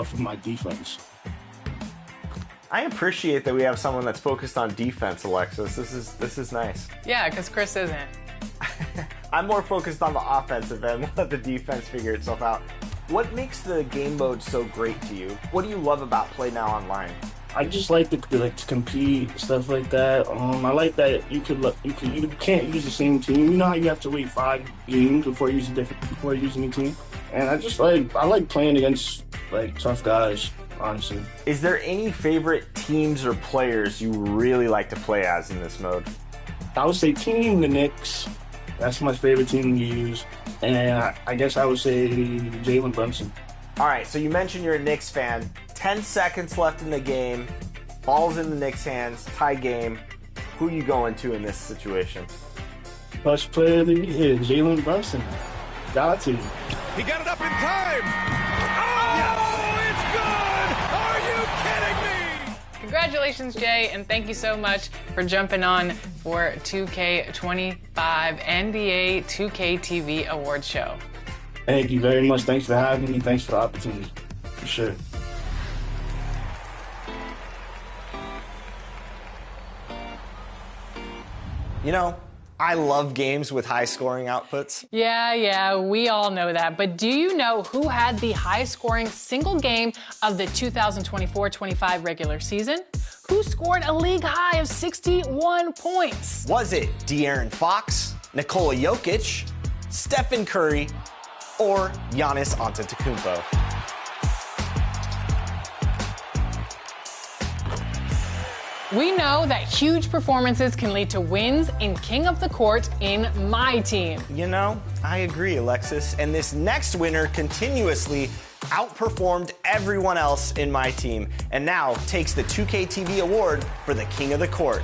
For my defense. I appreciate that we have someone that's focused on defense, Alexis. This is nice. Yeah, because Chris isn't. I'm more focused on the offensive end. Let the defense figure itself out. What makes the game mode so great to you? What do you love about Play Now Online? I just like to compete, stuff like that. I like that you can't use the same team. You know how you have to wait 5 games before you use a new team. And I like playing against tough guys, honestly. Is there any favorite teams or players you really like to play as in this mode? I would say the Knicks. That's my favorite team to use. And I guess I would say Jalen Brunson. All right, so you mentioned you're a Knicks fan. 10 seconds left in the game. Ball's in the Knicks' hands. Tie game. Who are you going to in this situation? First player of the year, Jalen Brunson. Got to. He got it up in time. Oh, yes. It's good. Are you kidding me? Congratulations, Jay, and thank you so much for jumping on for 2K25 NBA 2K TV Awards show. Thank you very much. Thanks for having me. Thanks for the opportunity. For sure. You know, I love games with high scoring outputs. Yeah, we all know that. But do you know who had the high scoring single game of the 2024-25 regular season? Who scored a league high of 61 points? Was it De'Aaron Fox, Nikola Jokic, Stephen Curry, or Giannis Antetokounmpo? We know that huge performances can lead to wins in King of the Court in my team. You know, I agree, Alexis. And this next winner continuously outperformed everyone else in my team and now takes the 2K TV award for the King of the Court.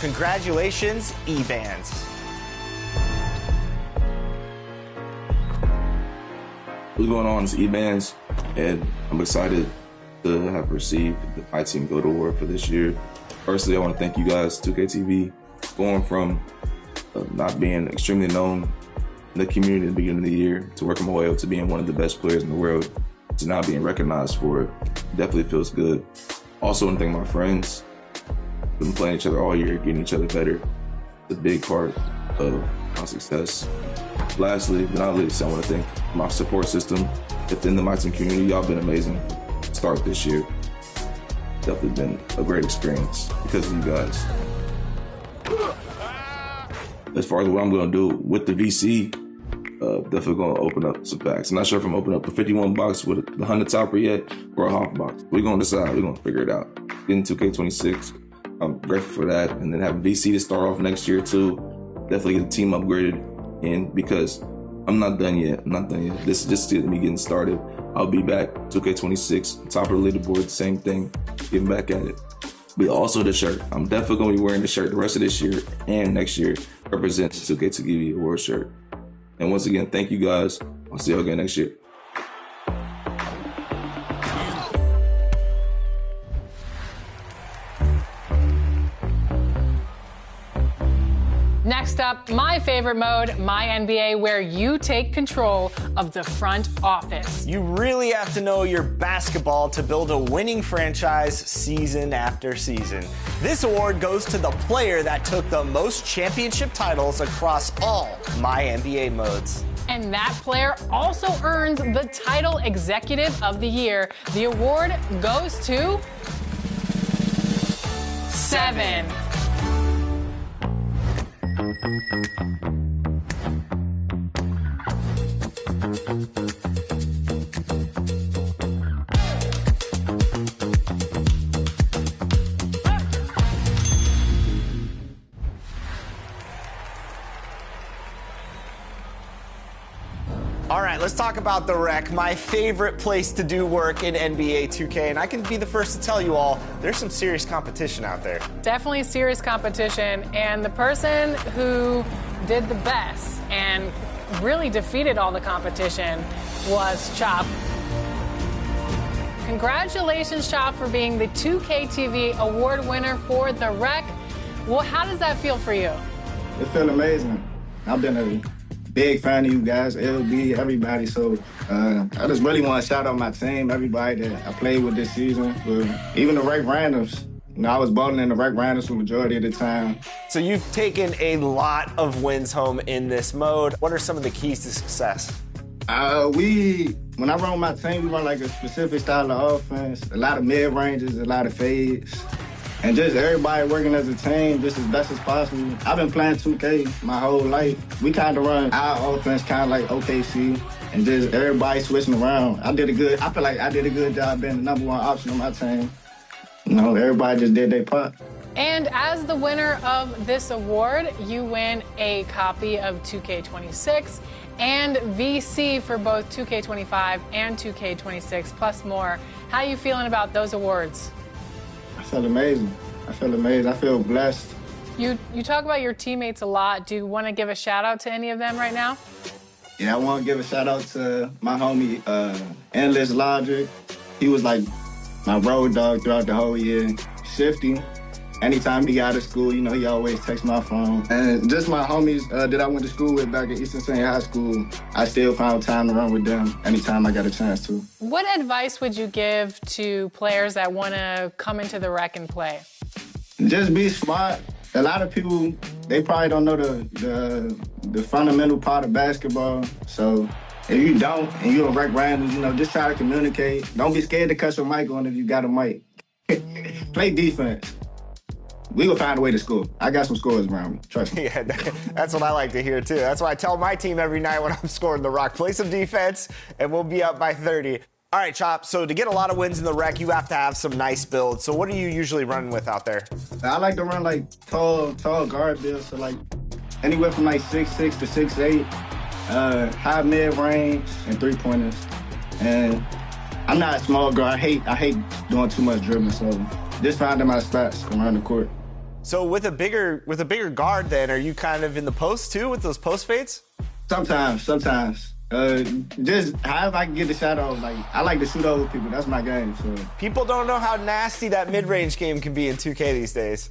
Congratulations, E-Bands. What's going on? It's E-Bands, and I'm excited to have received the My Team GOAT Award for this year. Firstly, I want to thank you guys, 2K TV, going from not being extremely known in the community at the beginning of the year to working my way up to being one of the best players in the world to now being recognized for it. Definitely feels good. Also, want to thank my friends. We've been playing each other all year, getting each other better. It's a big part of my success. Lastly, but not least, I want to thank my support system within the My Team community. Y'all been amazing. Start this year. Definitely been a great experience because of you guys. As far as what I'm going to do with the VC, definitely going to open up some packs. I'm not sure if I'm opening up a 51 box with the 100 topper yet or a half box. We're going to decide. We're going to figure it out. Getting 2K26, I'm grateful for that. And then having VC to start off next year too. Definitely get the team upgraded in because I'm not done yet. This is just me getting started. I'll be back, 2K26, top of the leaderboard, same thing, getting back at it. But also the shirt. I'm definitely going to be wearing the shirt the rest of this year and next year. Represents 2K2 award shirt. And once again, thank you guys. I'll see y'all again next year. Next up, my favorite mode, My NBA, where you take control of the front office. You really have to know your basketball to build a winning franchise season after season. This award goes to the player that took the most championship titles across all My NBA modes. And that player also earns the title Executive of the Year. The award goes to 7. let's talk about the Rec, my favorite place to do work in NBA 2K. And I can be the first to tell you all, there's some serious competition out there. Definitely serious competition. And the person who did the best and really defeated all the competition was Chop. Congratulations, Chop, for being the 2K TV award winner for the Rec. Well, how does that feel for you? It feels amazing. I've been a big fan of you guys, LB, everybody. So I just really want to shout out my team, everybody that I played with this season. Even the Rec Randoms. You know, I was bowling in the Rec Randoms for the majority of the time. So you've taken a lot of wins home in this mode. What are some of the keys to success? When I run my team, we run like a specific style of offense, a lot of mid-ranges, a lot of fades. And just everybody working as a team just as best as possible. I've been playing 2K my whole life. We kind of run our offense kind of like OKC and just everybody switching around. I feel like I did a good job being the #1 option on my team. You know, everybody just did their part. And as the winner of this award, you win a copy of 2K26 and VC for both 2K25 and 2K26 plus more. How are you feeling about those awards? I feel amazing. I feel blessed. You talk about your teammates a lot. Do you want to give a shout out to any of them right now? Yeah, I want to give a shout out to my homie, Endless Logic. He was like my road dog throughout the whole year. Shifty. Anytime he got out of school, you know, he always texts my phone. And just my homies that I went to school with back at Eastern Senior High School, I still found time to run with them anytime I got a chance to. What advice would you give to players that want to come into the Rec and play? Just be smart. A lot of people, they probably don't know the fundamental part of basketball. So if you don't, and you're a Rec Random, you know, just try to communicate. Don't be scared to cut your mic on if you got a mic. Play defense. We will find a way to score. I got some scores around me, trust me. Yeah, that's what I like to hear, too. That's why I tell my team every night when I'm scoring the Rock, play some defense, and we'll be up by 30. All right, Chop, so to get a lot of wins in the Rec, you have to have some nice builds. So what are you usually running with out there? I like to run, like, tall guard builds, so, like, anywhere from, like, 6'6" to 6'8", high mid-range, and three-pointers. And I'm not a small guard. I hate doing too much dribbling, so just finding my spots around the court. So with a bigger guard, then, are you kind of in the post too with those post fades? Sometimes. Just however I can get the shot off. Like, I like to shoot over people. That's my game. So people don't know how nasty that mid-range game can be in 2K these days.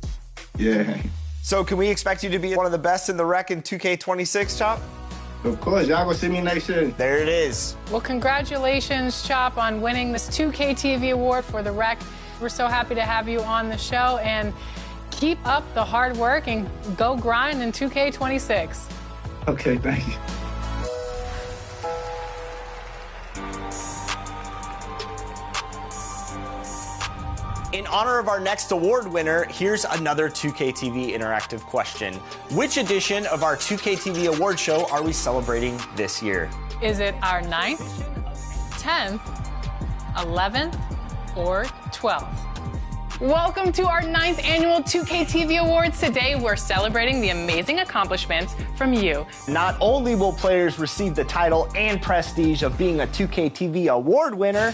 Yeah. So can we expect you to be one of the best in the Rec in 2K26, Chop? Of course, y'all gonna see me next year. There it is. Well, congratulations, Chop, on winning this 2K TV award for the Rec. We're so happy to have you on the show, and keep up the hard work and go grind in 2K26. Okay, thank you. In honor of our next award winner, here's another 2K TV interactive question. Which edition of our 2K TV award show are we celebrating this year? Is it our 9th, 10th, 11th, or 12th? Welcome to our 9th annual 2K TV Awards. Today, we're celebrating the amazing accomplishments from you. Not only will players receive the title and prestige of being a 2K TV award winner,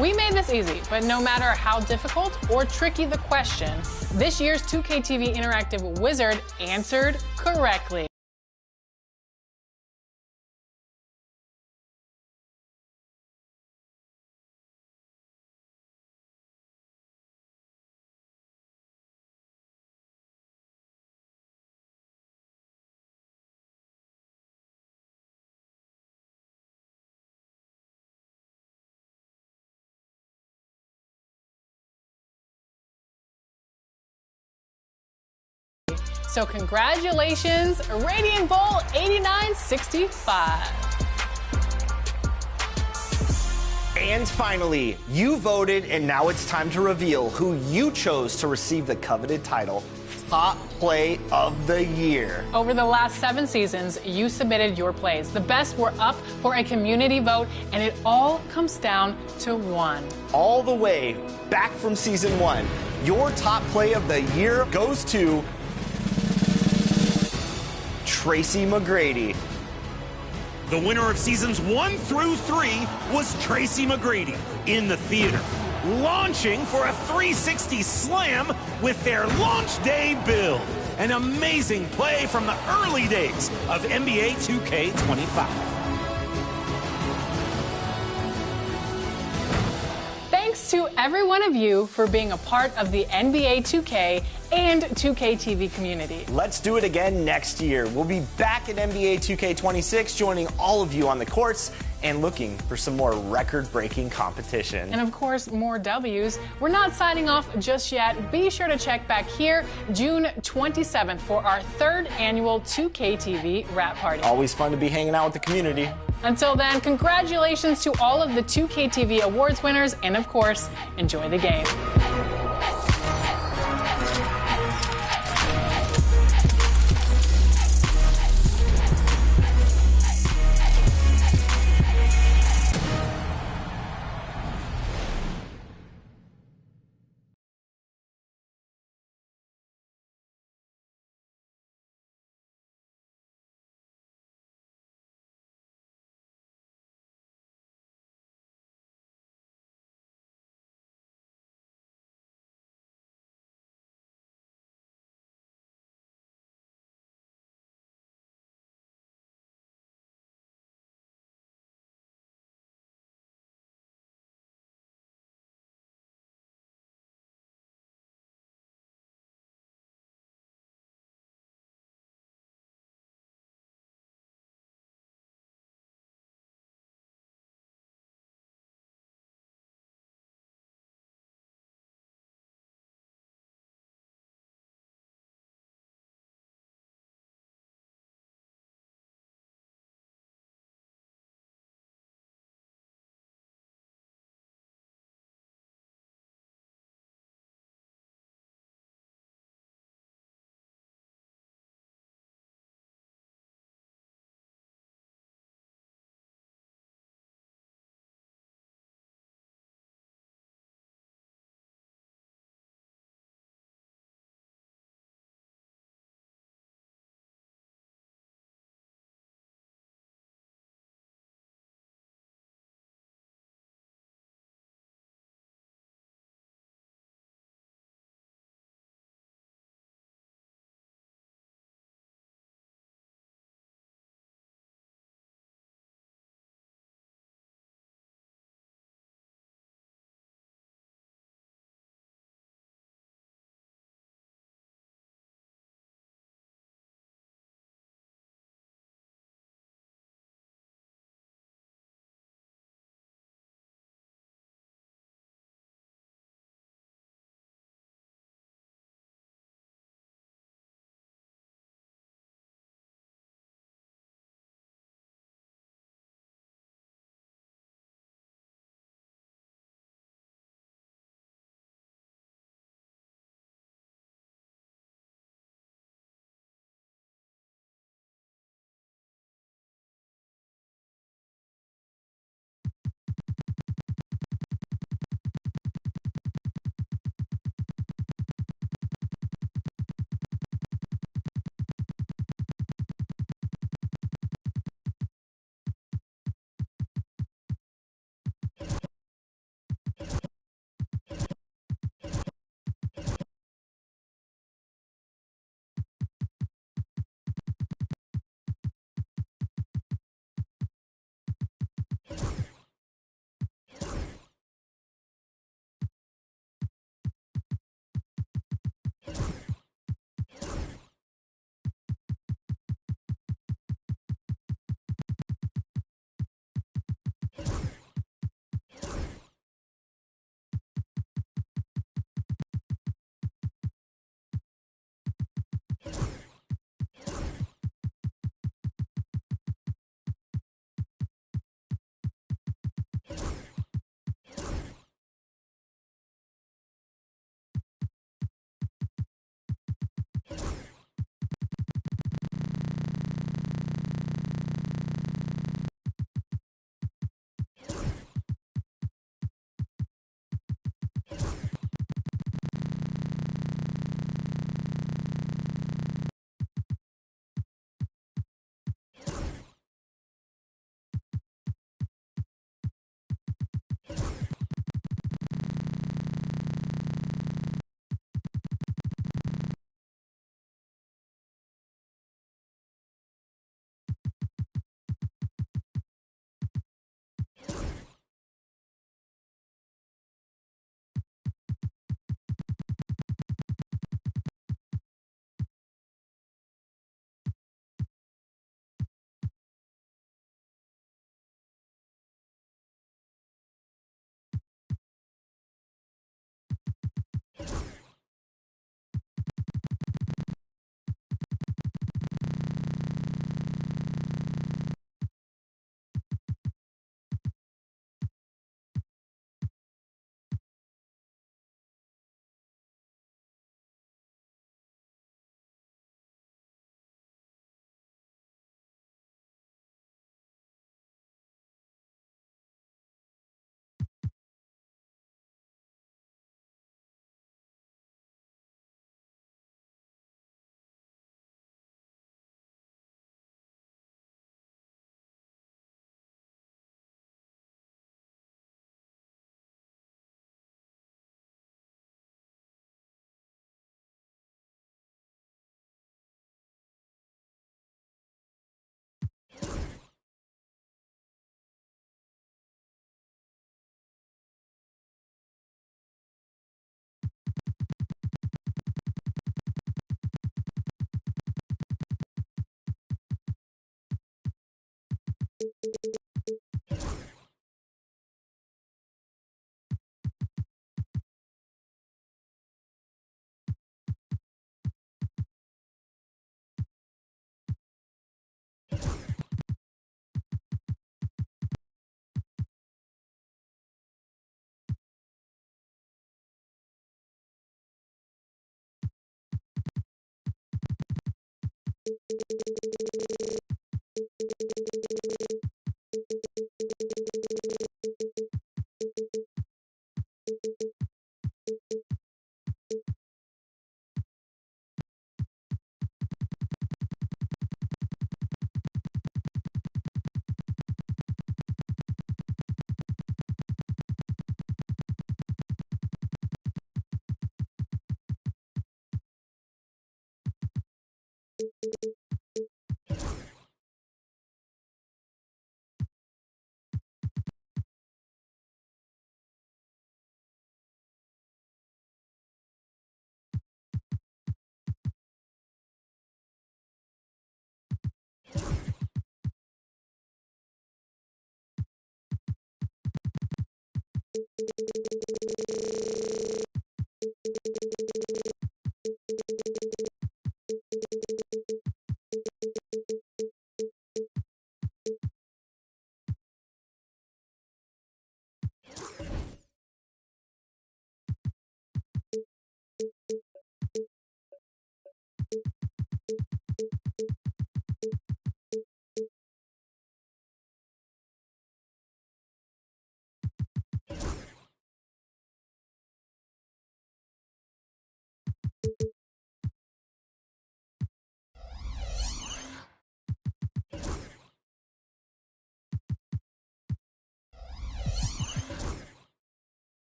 we made this easy, but no matter how difficult or tricky the question, this year's 2K TV Interactive Wizard answered correctly. So congratulations, Radiant Bowl 8965. And finally, you voted, and now it's time to reveal who you chose to receive the coveted title, Top Play of the Year. Over the last 7 seasons, you submitted your plays. The best were up for a community vote, and it all comes down to one. All the way back from season 1, your Top Play of the Year goes to Tracy McGrady. The winner of seasons 1 through 3 was Tracy McGrady in the theater, launching for a 360 slam with their launch day build. An amazing play from the early days of NBA 2K25. Thanks to every one of you for being a part of the NBA 2K and 2K TV community. Let's do it again next year. We'll be back at NBA 2K26, joining all of you on the courts and looking for some more record-breaking competition. And of course, more W's. We're not signing off just yet. Be sure to check back here June 27th for our 3rd annual 2K TV wrap party. Always fun to be hanging out with the community. Until then, congratulations to all of the 2K TV awards winners, and of course, enjoy the game.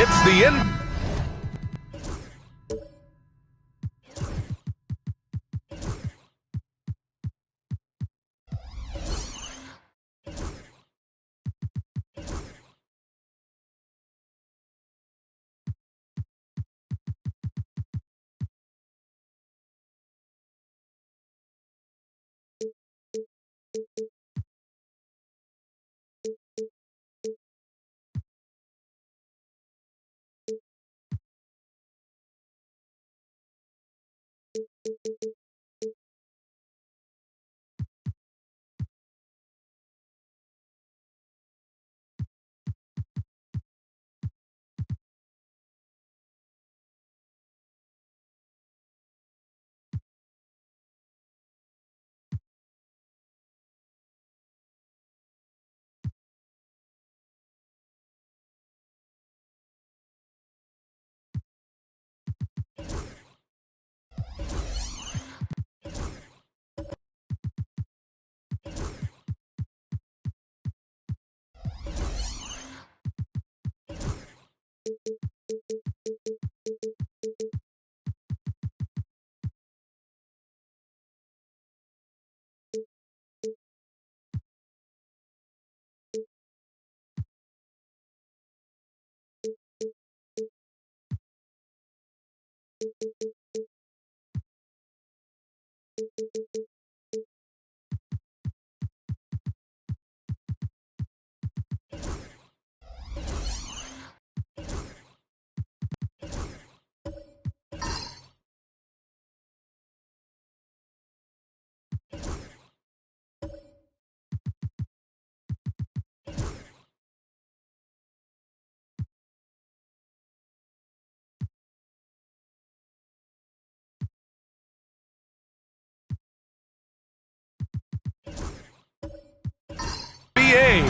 It's the end.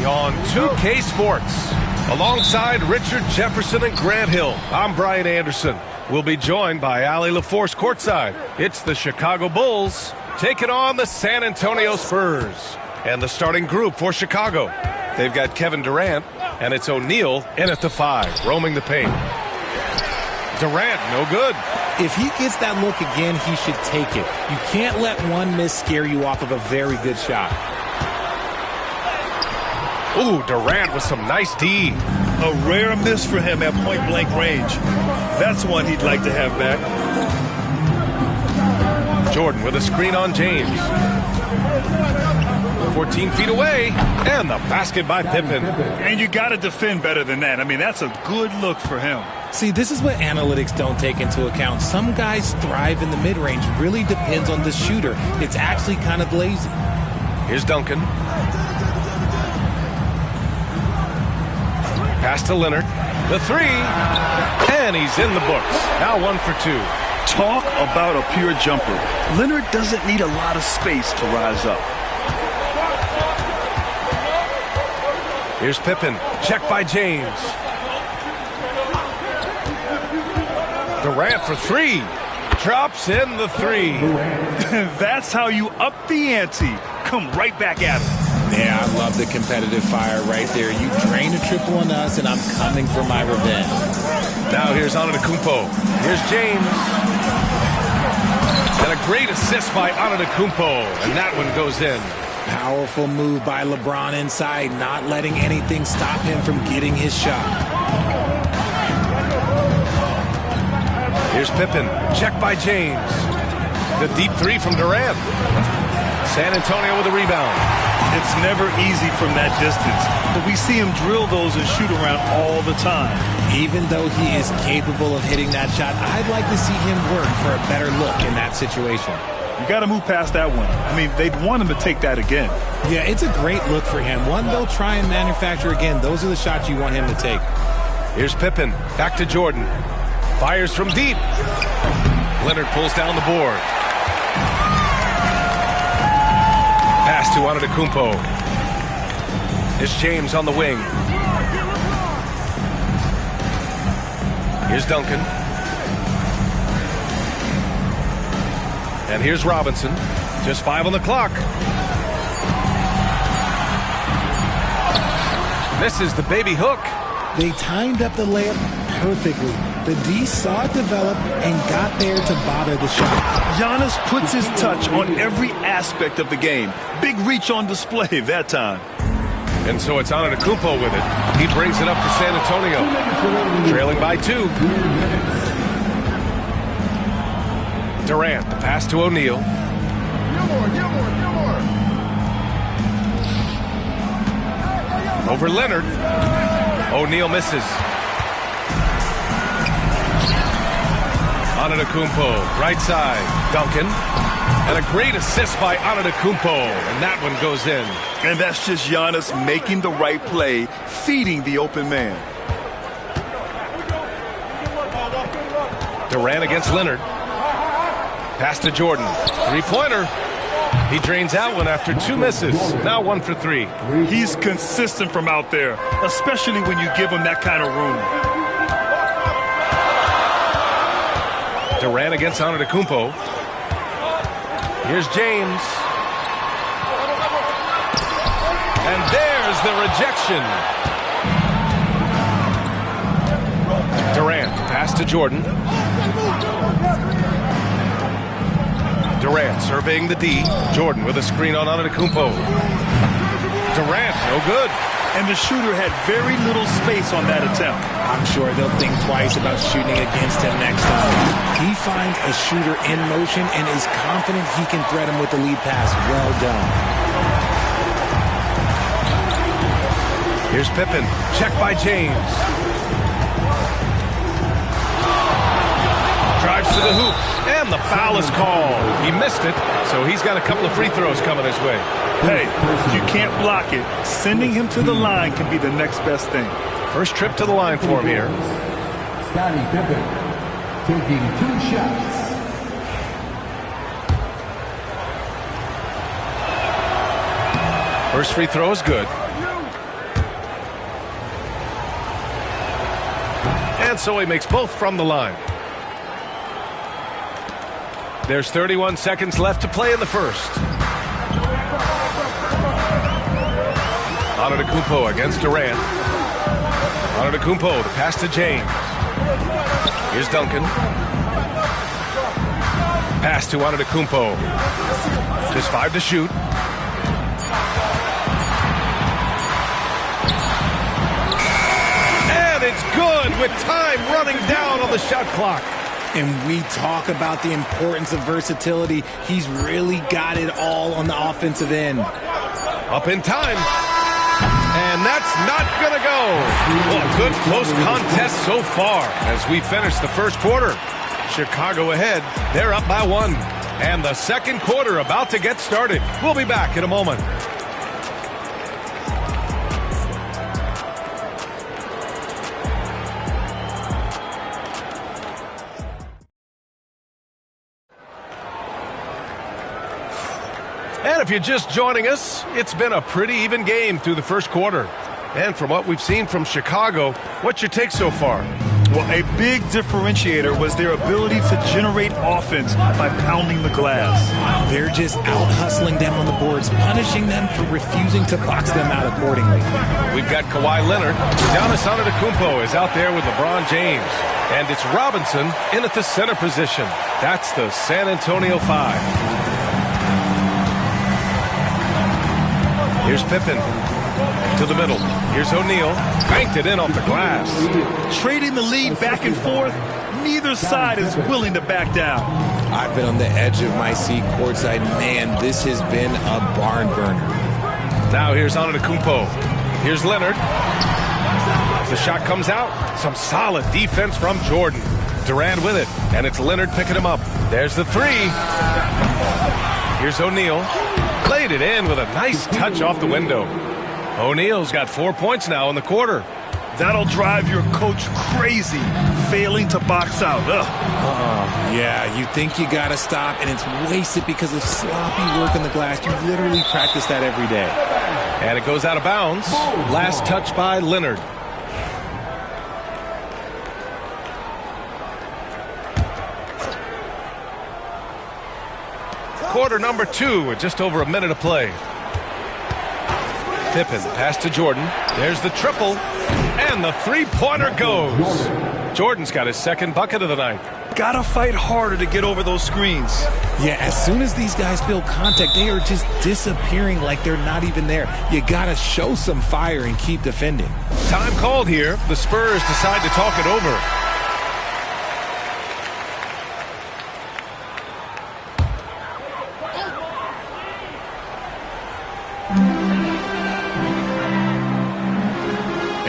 On 2K Sports. Alongside Richard Jefferson and Grant Hill, I'm Brian Anderson. We'll be joined by Allie LaForce courtside. It's the Chicago Bulls taking on the San Antonio Spurs. And the starting group for Chicago. They've got Kevin Durant, and it's O'Neal in at the 5, roaming the paint. Durant, no good. If he gets that look again, he should take it. You can't let one miss scare you off of a very good shot. Ooh, Durant with some nice D. A rare miss for him at point-blank range. That's one he'd like to have back. Jordan with a screen on James. 14 feet away, and the basket by Pippen. And you got to defend better than that. I mean, that's a good look for him. See, this is what analytics don't take into account. Some guys thrive in the mid-range. Really depends on the shooter. It's actually kind of lazy. Here's Duncan. Pass to Leonard. The 3. And he's in the books. Now 1 for 2. Talk about a pure jumper. Leonard doesn't need a lot of space to rise up. Here's Pippen. Check by James. Durant for 3. Drops in the 3. That's how you up the ante. Come right back at him. Yeah, I love the competitive fire right there. You drain a triple on us, and I'm coming for my revenge. Now here's Antetokounmpo. Here's James. And a great assist by Antetokounmpo, and that one goes in. Powerful move by LeBron inside, not letting anything stop him from getting his shot. Here's Pippen. Check by James. The deep 3 from Durant. San Antonio with a rebound. It's never easy from that distance, but we see him drill those and shoot around all the time. Even though he is capable of hitting that shot, I'd like to see him work for a better look in that situation. You got to move past that one. I mean, they'd want him to take that again. Yeah, it's a great look for him. One they'll try and manufacture again. Those are the shots you want him to take. Here's Pippen. Back to Jordan. Fires from deep. Leonard pulls down the board. Pass to Antetokounmpo. Here's James on the wing. Here's Duncan. And here's Robinson. Just 5 on the clock. Misses the baby hook. They timed up the layup perfectly. The D saw it develop and got there to bother the shot. Giannis puts his touch on every aspect of the game. Big reach on display that time. And so it's Antetokounmpo with it. He brings it up for San Antonio. Trailing by 2. Durant, the pass to O'Neal. Over Leonard. O'Neal misses. Antetokounmpo, right side. Duncan. And a great assist by Antetokounmpo. And that one goes in. And that's just Giannis making the right play, feeding the open man. Durant against Leonard. Pass to Jordan. 3-pointer. He drains that one after 2 misses. Now 1 for 3. He's consistent from out there, especially when you give him that kind of room. Durant against Antetokounmpo. Here's James. And there's the rejection. Durant, pass to Jordan. Durant surveying the D. Jordan with a screen on Antetokounmpo. Durant, no good. and the shooter had very little space on that attempt. I'm sure they'll think twice about shooting against him next time. He finds a shooter in motion and is confident he can thread him with the lead pass. Well done. Here's Pippen. Check by James. Drives to the hoop, and the foul is called. He missed it, so he's got a couple of free throws coming his way. Hey, you can't block it. Sending him to the line can be the next best thing. First trip to the line for him here. Scottie Pippen taking 2 shots. First free throw is good. And so he makes both from the line. There's 31 seconds left to play in the first. Antetokounmpo against Durant. Antetokounmpo, the pass to James. Here's Duncan. Pass to Antetokounmpo. Just 5 to shoot. And it's good with time running down on the shot clock. And we talk about the importance of versatility. He's really got it all on the offensive end. Up in time. And that's not going to go. Well, a good close contest so far as we finish the first quarter. Chicago ahead. They're up by 1. And the second quarter about to get started. We'll be back in a moment. And if you're just joining us, it's been a pretty even game through the first quarter. And from what we've seen from Chicago, what's your take so far? Well, a big differentiator was their ability to generate offense by pounding the glass. They're just out-hustling them on the boards, punishing them for refusing to box them out accordingly. We've got Kawhi Leonard. Giannis Antetokounmpo is out there with LeBron James. And it's Robinson in at the center position. That's the San Antonio 5. Here's Pippen to the middle. Here's O'Neal. Banked it in off the glass. Trading the lead back and forth, neither side is willing to back down. I've been on the edge of my seat courtside. Man, this has been a barn burner. Now here's Antetokounmpo. Here's Leonard. The shot comes out. Some solid defense from Jordan. Durant with it, and it's Leonard picking him up. There's the 3. Here's O'Neal. Played it in with a nice touch off the window. O'Neal's got 4 points now in the quarter. That'll drive your coach crazy, failing to box out. Yeah, you think you got to stop, and it's wasted because of sloppy work on the glass. You literally practice that every day. And it goes out of bounds. Last touch by Leonard. Quarter number 2 with just over a minute of play. Pippen, pass to Jordan. There's the triple, and the 3-pointer goes. Jordan's got his second bucket of the night. Gotta fight harder to get over those screens. Yeah, as soon as these guys feel contact, they are just disappearing like they're not even there. You gotta show some fire and keep defending. Time called here. The Spurs decide to talk it over.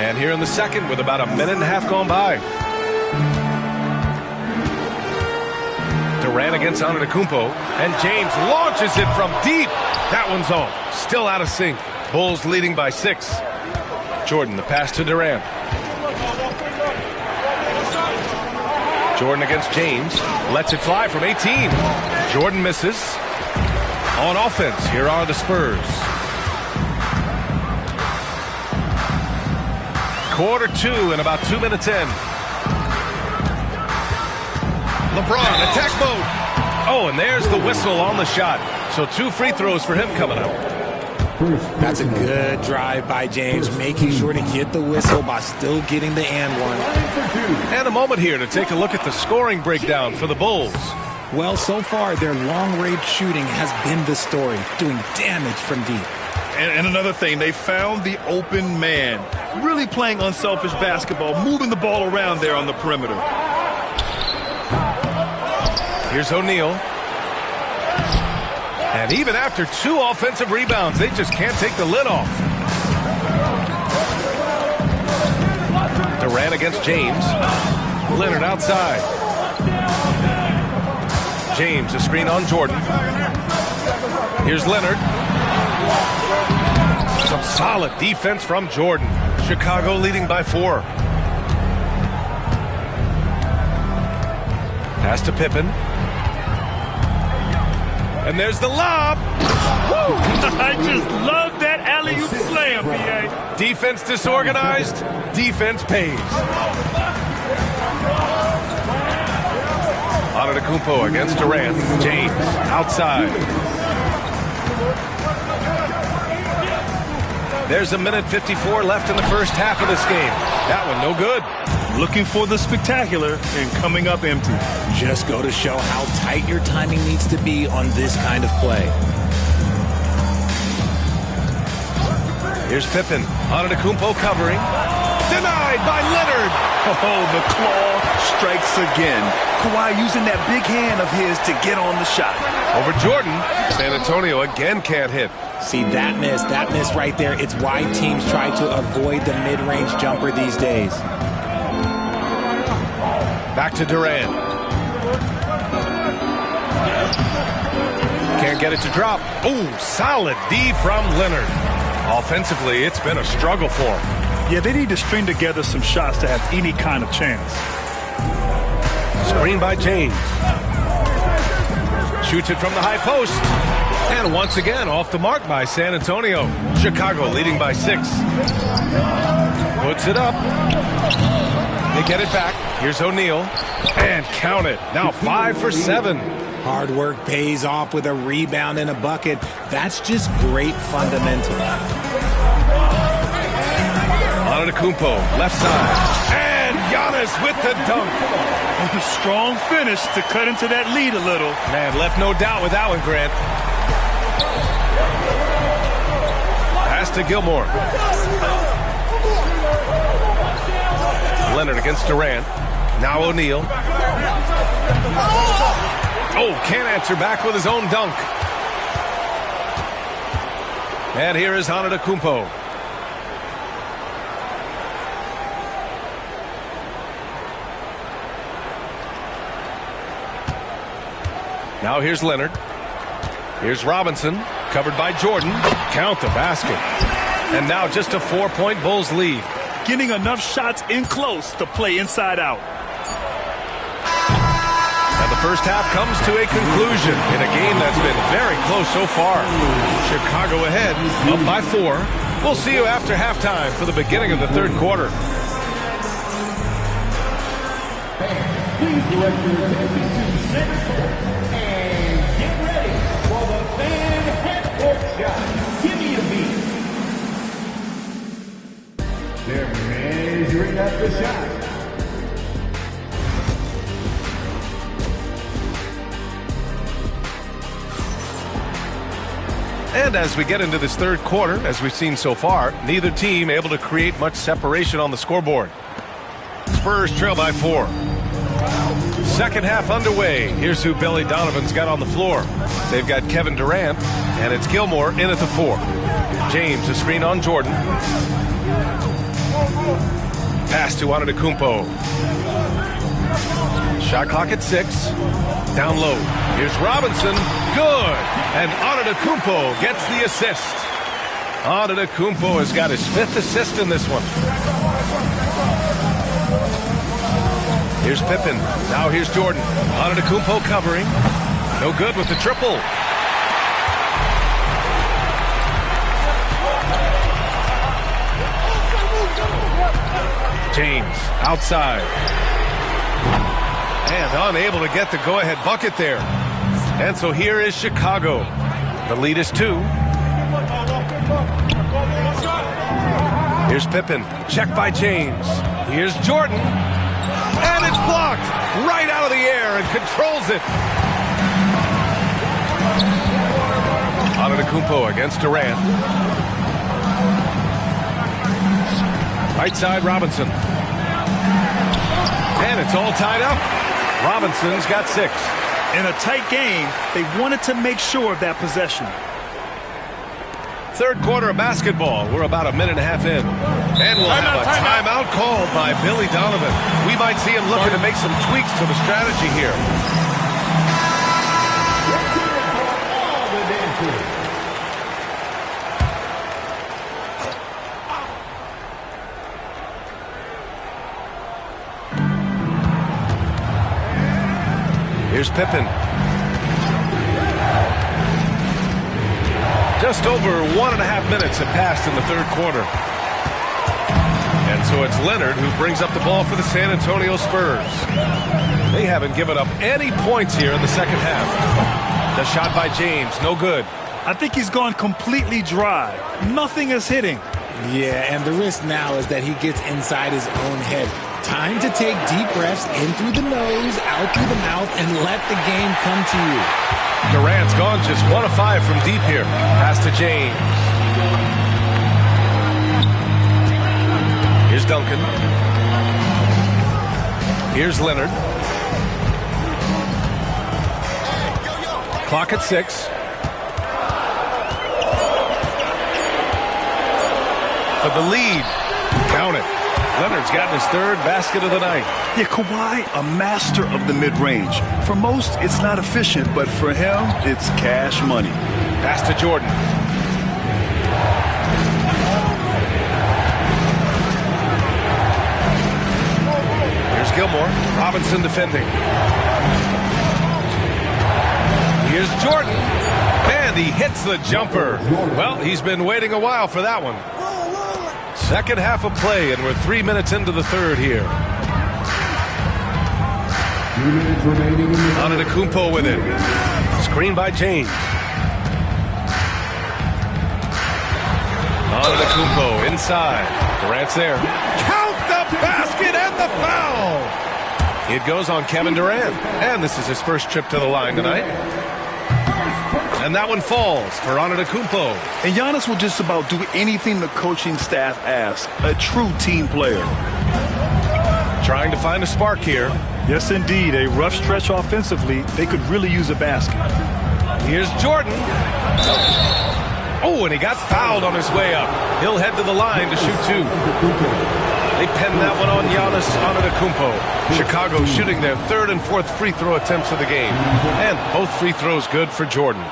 And here in the second with about a minute and a half gone by. Durant against Antetokounmpo, and James launches it from deep. That one's off. Still out of sync. Bulls leading by 6. Jordan, the pass to Durant. Jordan against James. Lets it fly from 18. Jordan misses. On offense, here are the Spurs. Quarter 2 and about 2 minutes in. LeBron, attack mode. Oh, and there's the whistle on the shot. So 2 free throws for him coming up. That's a good drive by James, making sure to get the whistle by still getting the and one. And a moment here to take a look at the scoring breakdown for the Bulls. Well, so far, their long-range shooting has been the story, doing damage from deep. and another thing, they found the open man. Really playing unselfish basketball, moving the ball around there on the perimeter. Here's O'Neal. And even after 2 offensive rebounds, they just can't take the lid off. Durant against James. Leonard outside. James, a screen on Jordan. Here's Leonard. Some solid defense from Jordan. Chicago leading by 4. Pass to Pippen. And there's the lob. Woo! I just love that alley-oop slam, B.A. Defense disorganized. Defense pays. Antetokounmpo against Durant. James outside. There's 1:54 left in the first half of this game. That one no good. Looking for the spectacular and coming up empty. Just go to show how tight your timing needs to be on this kind of play. Here's Pippen. Antetokounmpo covering. Denied by Leonard. Oh, the claw strikes again. Kawhi using that big hand of his to get on the shot. Over Jordan. San Antonio again can't hit. See, that miss right there. It's why teams try to avoid the mid-range jumper these days. Back to Durant. Can't get it to drop. Ooh, solid D from Leonard. Offensively, it's been a struggle for him. Yeah, they need to string together some shots to have any kind of chance. Screen by James. Shoots it from the high post. And once again, off the mark by San Antonio. Chicago leading by 6. Puts it up. They get it back. Here's O'Neal. And count it. Now 5 for 7. Hard work pays off with a rebound and a bucket. That's just great fundamental. Antetokounmpo, left side. And Giannis with the dunk. Strong finish to cut into that lead a little. Man, left no doubt with that one, Grant. Pass to Gilmore. Leonard against Durant. Now O'Neal. Oh, can't answer back with his own dunk. And here is Antetokounmpo. Now here's Leonard. Here's Robinson, covered by Jordan. Count the basket. And now just a 4-point Bulls lead. Getting enough shots in close to play inside out. And the first half comes to a conclusion in a game that's been very close so far. Chicago ahead, up by 4. We'll see you after halftime for the beginning of the third quarter. Please direct your attention to 6 and get ready for the fan head-court shot. Give me a beat. They're measuring up the shot. And as we get into this third quarter, as we've seen so far, neither team able to create much separation on the scoreboard. Spurs trail by 4. Second half underway. Here's who Billy Donovan's got on the floor. They've got Kevin Durant, and it's Gilmore in at the 4. James, a screen on Jordan. Pass to Antetokounmpo. Shot clock at 6. Down low. Here's Robinson. Good. And Antetokounmpo gets the assist. Antetokounmpo has got his 5th assist in this one. Here's Pippen. Now here's Jordan. Antetokounmpo covering. No good with the triple. James outside. And unable to get the go-ahead bucket there. And so here is Chicago. The lead is 2. Here's Pippen. Check by James. Here's Jordan. And it's blocked right out of the air and controls it. Antetokounmpo against Durant. Right side, Robinson. And it's all tied up. Robinson's got 6. In a tight game, they wanted to make sure of that possession. Third quarter of basketball. We're about a minute and a half in. And we'll have a timeout called by Billy Donovan. We might see him looking to make some tweaks to the strategy here. Here's Pippen. Just over 1.5 minutes have passed in the third quarter. And so it's Leonard who brings up the ball for the San Antonio Spurs. They haven't given up any points here in the second half. The shot by James, no good. I think he's gone completely dry. Nothing is hitting. Yeah, and the risk now is that he gets inside his own head. Time to take deep breaths in through the nose, out through the mouth, and let the game come to you. Durant's gone just 1 of 5 from deep here. Pass to James. Here's Duncan. Here's Leonard. Clock at 6. For the lead. Count it. Leonard's gotten his 3rd basket of the night. Yeah, Kawhi, a master of the mid-range. For most, it's not efficient, but for him, it's cash money. Pass to Jordan. Here's Gilmore. Robinson defending. Here's Jordan. And he hits the jumper. Well, he's been waiting a while for that one. Second half of play, and we're 3 minutes into the third here. Antetokounmpo with it. Screen by James. Antetokounmpo inside. Durant's there. Count the basket and the foul! It goes on Kevin Durant. And this is his first trip to the line tonight. And that one falls for Antetokounmpo. And Giannis will just about do anything the coaching staff asks. A true team player. Trying to find a spark here. Yes, indeed. A rough stretch offensively. They could really use a basket. Here's Jordan. Oh, and he got fouled on his way up. He'll head to the line to shoot 2. They pinned that one on Giannis Antetokounmpo. Chicago shooting their 3rd and 4th free throw attempts of the game. And both free throws good for Jordan.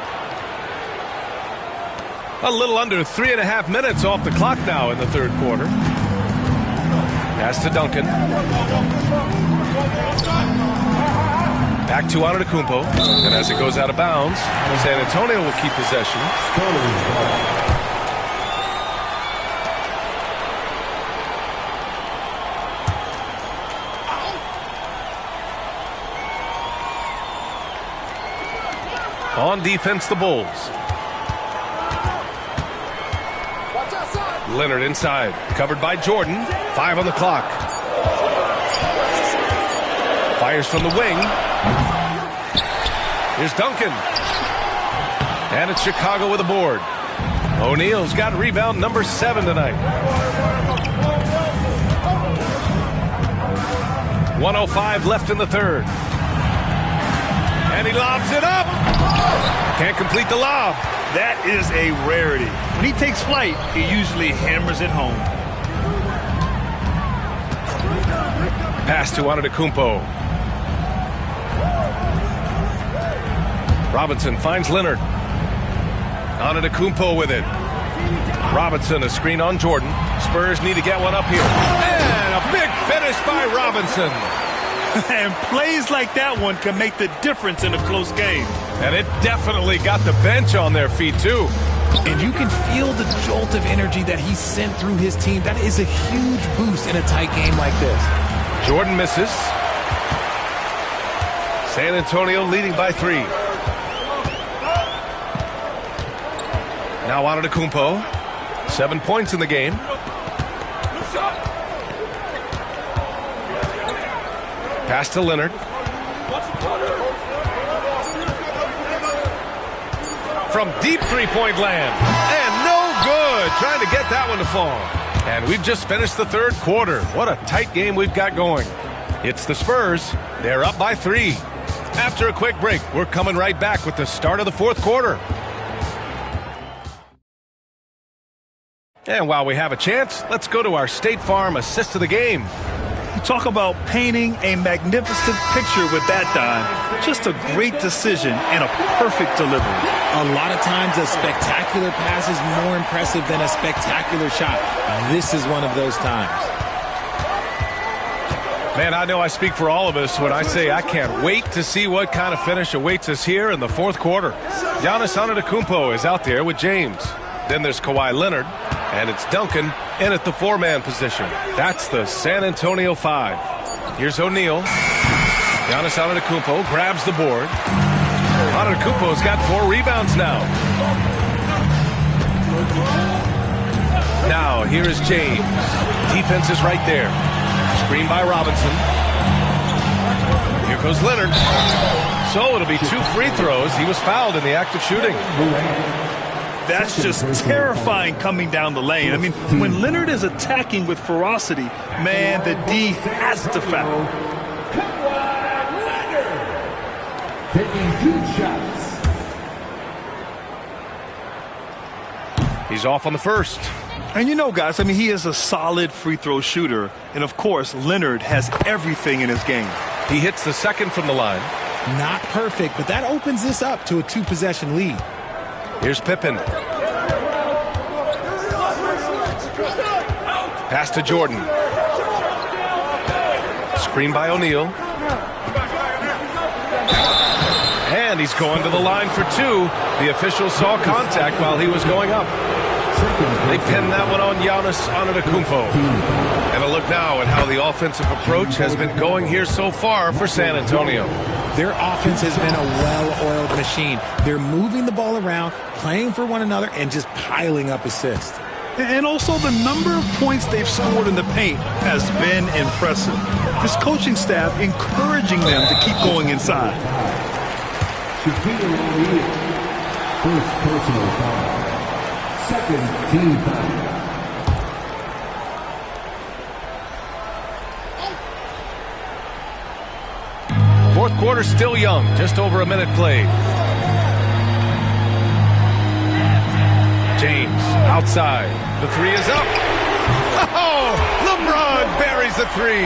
A little under 3.5 minutes off the clock now in the third quarter. Pass to Duncan. Back to Antetokounmpo. And as it goes out of bounds, San Antonio will keep possession. On defense, the Bulls. Leonard inside, covered by Jordan. 5 on the clock. Fires from the wing. Here's Duncan. And it's Chicago with a board. O'Neal's got rebound number 7 tonight. 1:05 left in the third. And he lobs it up. Can't complete the lob. That is a rarity. When he takes flight, he usually hammers it home. Pass to Antetokounmpo. Robinson finds Leonard. Antetokounmpo with it. Robinson, a screen on Jordan. Spurs need to get one up here. And a big finish by Robinson. And plays like that one can make the difference in a close game. And it definitely got the bench on their feet, too. And you can feel the jolt of energy that he sent through his team. That is a huge boost in a tight game like this. Jordan misses. San Antonio leading by 3. Now Antetokounmpo. 7 points in the game. Pass to Leonard. from deep three-point land. And no good. Trying to get that one to fall. And we've just finished the third quarter. What a tight game we've got going. It's the Spurs. They're up by 3. After a quick break, we're coming right back with the start of the fourth quarter. And while we have a chance, let's go to our State Farm assist of the game. You talk about painting a magnificent picture with that dime. Just a great decision and a perfect delivery. A lot of times a spectacular pass is more impressive than a spectacular shot. This is one of those times. Man, I know I speak for all of us when I say I can't wait to see what kind of finish awaits us here in the fourth quarter. Giannis Antetokounmpo is out there with James. Then there's Kawhi Leonard, and it's Duncan in at the 4-man position. That's the San Antonio 5. Here's O'Neal. Giannis Antetokounmpo grabs the board. Antetokounmpo's got 4 rebounds now. Now, here is James. Defense is right there. Screen by Robinson. Here goes Leonard. So it'll be 2 free throws. He was fouled in the act of shooting. That's just terrifying coming down the lane. I mean, when Leonard is attacking with ferocity, man, the D has to foul. Taking 2 shots. He's off on the first. And you know, guys, I mean, he is a solid free throw shooter. And, of course, Leonard has everything in his game. He hits the second from the line. Not perfect, but that opens this up to a 2-possession lead. Here's Pippen. Pass to Jordan. Screen by O'Neal. And he's going to the line for 2. The official saw contact while he was going up. They pinned that one on Giannis Antetokounmpo. And a look now at how the offensive approach has been going here so far for San Antonio. Their offense has been a well-oiled machine. They're moving the ball around, playing for one another, and just piling up assists. And also the number of points they've scored in the paint has been impressive. This coaching staff encouraging them to keep going inside. Shaquille O'Neal, first personal foul. Second team foul. Fourth quarter still young, just over a minute played. James outside. The 3 is up. Oh, LeBron buries the 3.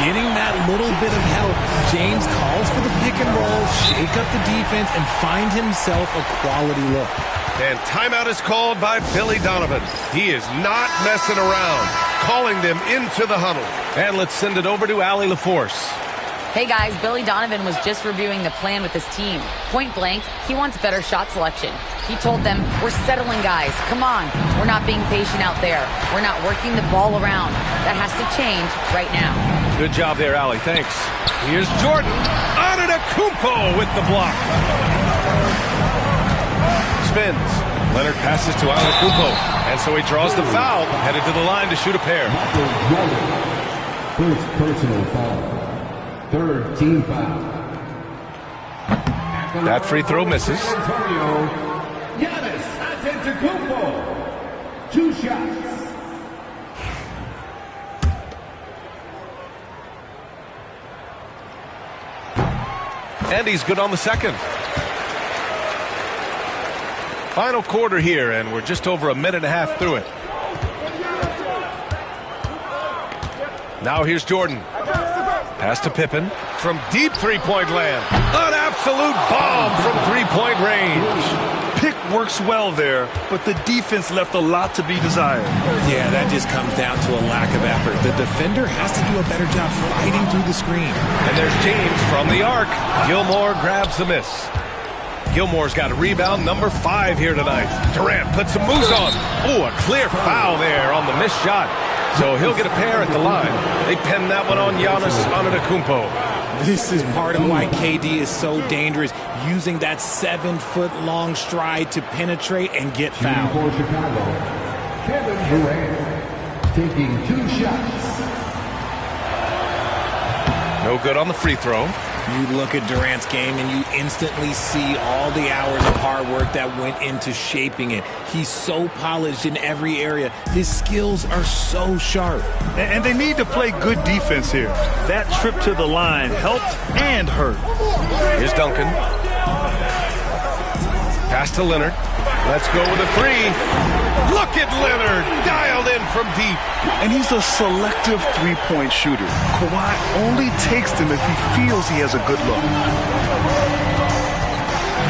Getting that little bit of help. James calls for the pick and roll, shake up the defense, and find himself a quality look. And timeout is called by Billy Donovan. He is not messing around, calling them into the huddle. And let's send it over to Allie LaForce. Hey guys, Billy Donovan was just reviewing the plan with his team. Point blank, he wants better shot selection. He told them, we're settling guys, come on. We're not being patient out there. We're not working the ball around. That has to change right now. Good job there, Allie, thanks. Here's Jordan. Antetokounmpo with the block. Spins. Leonard passes to Antetokounmpo. And so he draws the foul, headed to the line to shoot a pair. First personal foul. Third team foul. That free throw misses. Giannis Antetokounmpo. 2 shots. And he's good on the second. Final quarter here, and we're just over a minute and a half through it. Now here's Jordan. Pass to Pippen from deep three-point land. An absolute bomb from three-point range. Pick works well there, but the defense left a lot to be desired. Yeah, that just comes down to a lack of effort. The defender has to do a better job fighting through the screen. And there's James from the arc. Gilmore grabs the miss. Gilmore's got a rebound, number 5 here tonight. Durant puts some moves on. Oh, a clear foul there on the missed shot. So he'll get a pair at the line. They pen that one on Giannis Antetokounmpo. This is part of why KD is so dangerous, using that 7-foot-long stride to penetrate and get fouled. For Chicago, Kevin Durant taking 2 shots. No good on the free throw. You look at Durant's game and you instantly see all the hours of hard work that went into shaping it. He's so polished in every area. His skills are so sharp. And they need to play good defense here. That trip to the line helped and hurt. Here's Duncan. Pass to Leonard. Let's go with a three. Look at Leonard, dialed in from deep. And he's a selective three-point shooter. Kawhi only takes them if he feels he has a good look.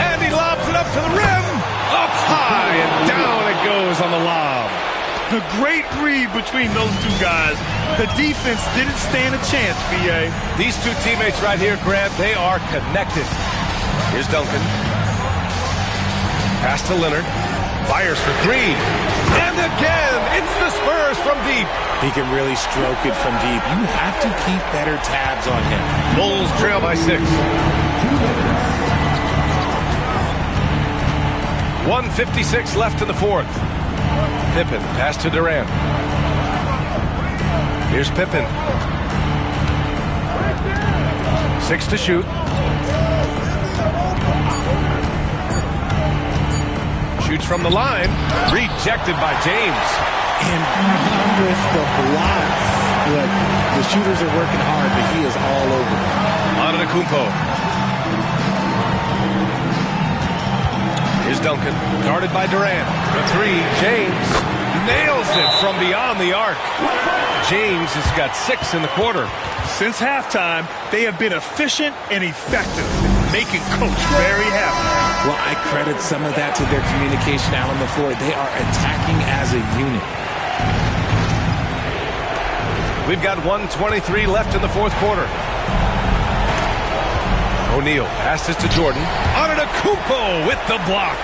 And he lobs it up to the rim. Up high and down it goes on the lob. The great read between those two guys. The defense didn't stand a chance, B.A. These two teammates right here, Grant, they are connected. Here's Duncan. Pass to Leonard. Fires for three. And again, it's the Spurs from deep. He can really stroke it from deep. You have to keep better tabs on him. Bulls trail by 6. 1:56 left in the fourth. Pippen, pass to Durant. Here's Pippen. 6 to shoot. Shoots from the line. Rejected by James. And with the blocks. Look, the shooters are working hard, but he is all over them. Antetokounmpo. Here's Duncan. Guarded by Durant. The three. James nails it from beyond the arc. James has got 6 in the quarter. Since halftime, they have been efficient and effective, making Coach very happy. Well, I credit some of that to their communication out on the floor. They are attacking as a unit. We've got 1:23 left in the fourth quarter. O'Neal passes to Jordan. Antetokounmpo with the block.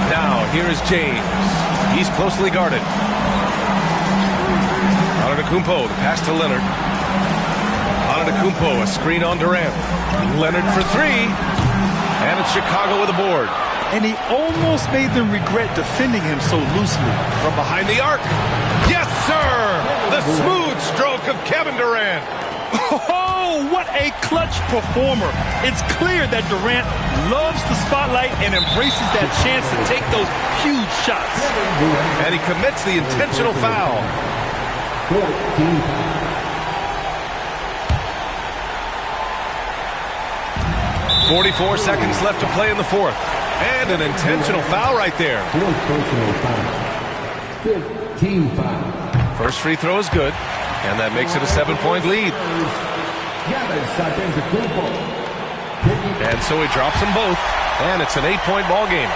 Now, here is James. He's closely guarded. Antetokounmpo, the pass to Leonard. Antetokounmpo, a screen on Durant. Leonard for three. And it's Chicago with a board. And he almost made them regret defending him so loosely. From behind the arc. Yes, sir! The smooth stroke of Kevin Durant. Oh, what a clutch performer. It's clear that Durant loves the spotlight and embraces that chance to take those huge shots. And he commits the intentional foul. 44 seconds left to play in the fourth. And an intentional foul right there. 15 foul. First free throw is good. And that makes it a 7-point lead. And so he drops them both. And it's an 8-point ball game.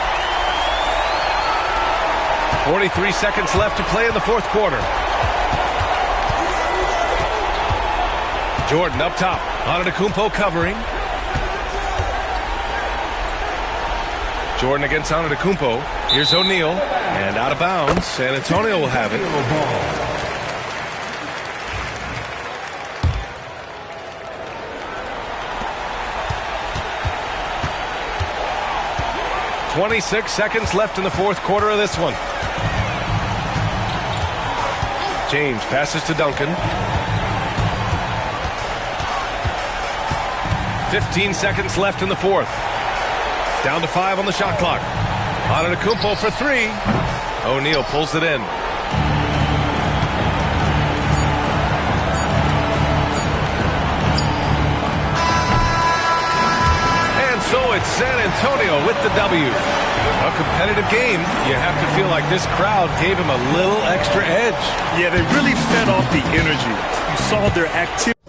43 seconds left to play in the fourth quarter. Jordan up top. Antetokounmpo covering. Jordan against Antetokounmpo. Here's O'Neal. And out of bounds. San Antonio will have it. .26 seconds left in the fourth quarter of this one. James passes to Duncan. 15 seconds left in the fourth. Down to 5 on the shot clock. Antetokounmpo for three. O'Neal pulls it in. And so it's San Antonio with the W. A competitive game. You have to feel like this crowd gave him a little extra edge. Yeah, they really fed off the energy. You saw their activity.